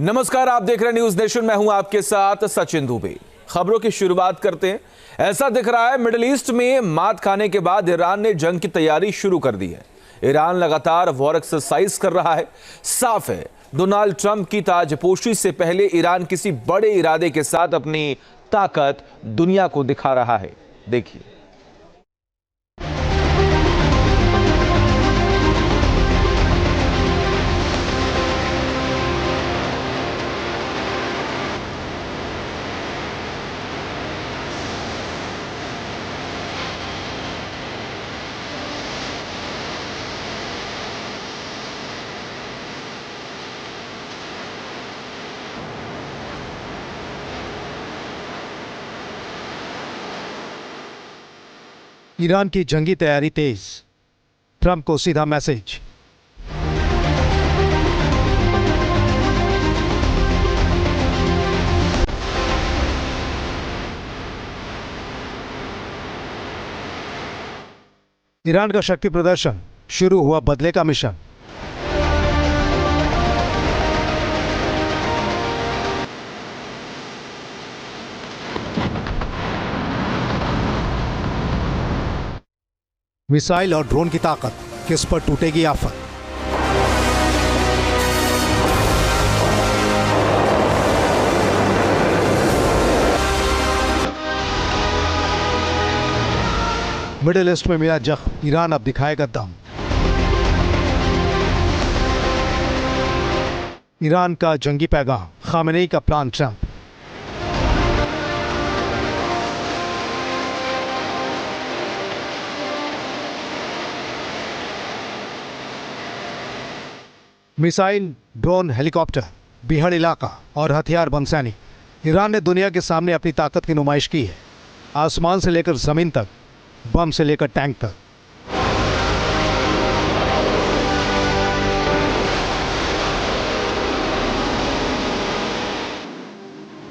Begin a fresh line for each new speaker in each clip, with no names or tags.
नमस्कार, आप देख रहे हैं न्यूज नेशन। मैं हूं आपके साथ सचिन दुबे। खबरों की शुरुआत करते हैं। ऐसा दिख रहा है मिडिल ईस्ट में मात खाने के बाद ईरान ने जंग की तैयारी शुरू कर दी है। ईरान लगातार वॉर एक्सरसाइज कर रहा है। साफ है, डोनाल्ड ट्रंप की ताजपोशी से पहले ईरान किसी बड़े इरादे के साथ अपनी ताकत दुनिया को दिखा रहा है। देखिए।
ईरान की जंगी तैयारी तेज, ट्रंप को सीधा मैसेज। ईरान का शक्ति प्रदर्शन, शुरू हुआ बदले का मिशन। मिसाइल और ड्रोन की ताकत, किस पर टूटेगी आफत। मिडिल ईस्ट में मिला जख्म, ईरान अब दिखाएगा दम। ईरान का जंगी पैगाम, खामेनेई का plan Trump. Missile, drone, helicopter, बीहड़ इलाका और हथियार बंद सैनिक। ईरान ने दुनिया के सामने अपनी ताकत की नुमाइश की है। आसमान से लेकर जमीन तक, बम से लेकर टैंक तक।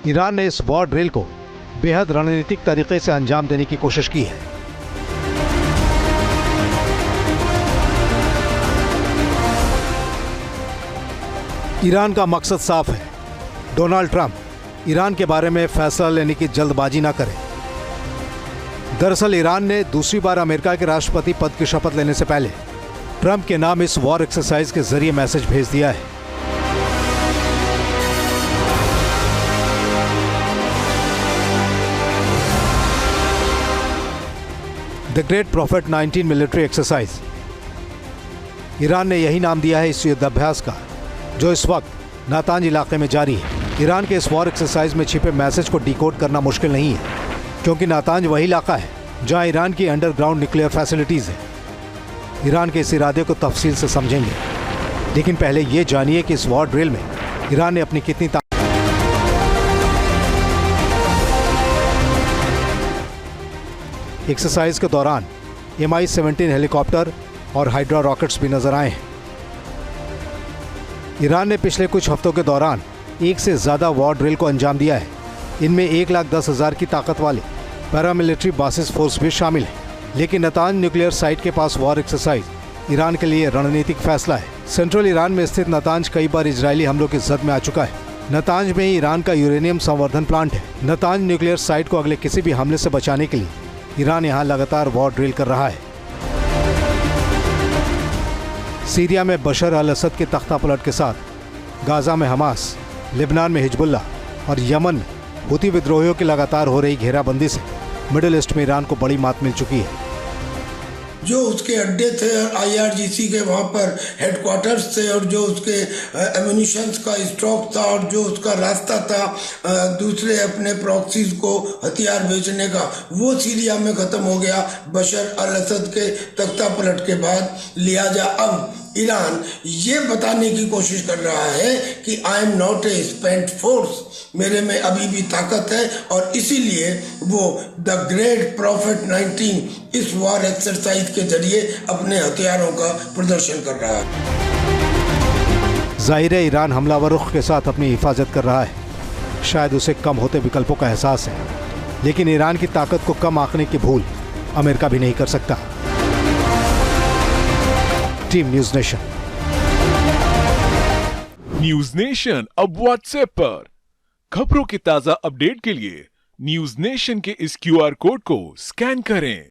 ईरान ने इस वॉर ड्रिल को बेहद रणनीतिक तरीके से अंजाम देने की कोशिश की है। ईरान का मकसद साफ है। डोनाल्ड ट्रंप ईरान के बारे में फैसला लेने की जल्दबाजी ना करें। दरअसल ईरान ने दूसरी बार अमेरिका के राष्ट्रपति पद की शपथ लेने से पहले ट्रंप के नाम इस वॉर एक्सरसाइज के जरिए मैसेज भेज दिया है। The great profit 19 military exercise. Iran ने यही नाम दिया है इस युद्धाभ्यास का, जो इस वक्त नातांज इलाके में जारी है। ईरान के इस वॉर एक्सरसाइज में छिपे मैसेज को डिकोड करना मुश्किल नहीं है, क्योंकि नातांज वही इलाका है जहां ईरान की अंडरग्राउंड न्यूक्लियर फैसिलिटीज है। ईरान के इस इरादे को तफसील से समझेंगे, लेकिन पहले ये जानिए कि इस वॉर ड्रिल में ईरान ने अपनी कितनी एक्सरसाइज के दौरान Mi-17 हेलीकॉप्टर और हाइड्रा रॉकेट्स भी नजर आए हैं। ईरान ने पिछले कुछ हफ्तों के दौरान एक से ज़्यादा वॉर ड्रिल को अंजाम दिया है। इनमें 1,10,000 की ताकत वाले पैरामिलिट्री बेसिस फोर्स भी शामिल है। लेकिन नातांज न्यूक्लियर साइट के पास वॉर एक्सरसाइज ईरान के लिए रणनीतिक फैसला है। सेंट्रल ईरान में स्थित नातांज कई बार इजरायली हमलों की जद में आ चुका है। नातांज में ही ईरान का यूरेनियम संवर्धन प्लांट है। नातांज न्यूक्लियर साइट को अगले किसी भी हमले से बचाने के लिए ईरान यहाँ लगातार वॉर ड्रिल कर रहा है। सीरिया में बशर अल असद के तख्तापलट के साथ गाजा में हमास, लेबनान में हिजबुल्लाह और यमन में हुती विद्रोहियों की लगातार हो रही घेराबंदी से मिडिल ईस्ट में ईरान को बड़ी मात मिल चुकी है।
जो उसके अड्डे थे IRGC के वहाँ पर हेडक्वार्टर्स थे, और जो उसके एम्यूनिशंस का स्टॉक था, और जो उसका रास्ता था दूसरे अपने प्रॉक्सीज को हथियार बेचने का, वो सीरिया में ख़त्म हो गया बशर अल असद के तख्ता पलट के बाद। लिहाजा अब ईरान ये बताने की कोशिश कर रहा है कि I am not a spent force, मेरे में अभी भी ताकत है, और इसीलिए वो द ग्रेट प्रॉफिट 19 इस वॉर एक्सरसाइज के जरिए अपने हथियारों का प्रदर्शन कर रहा है।
जाहिर है ईरान हमलावर रुख के साथ अपनी हिफाजत कर रहा है। शायद उसे कम होते विकल्पों का एहसास है, लेकिन ईरान की ताकत को कम आंकने की भूल अमेरिका भी नहीं कर सकता। Team news nation.
News nation अब व्हाट्सएप पर खबरों के ताजा अपडेट के लिए न्यूज नेशन के इस QR कोड को स्कैन करें।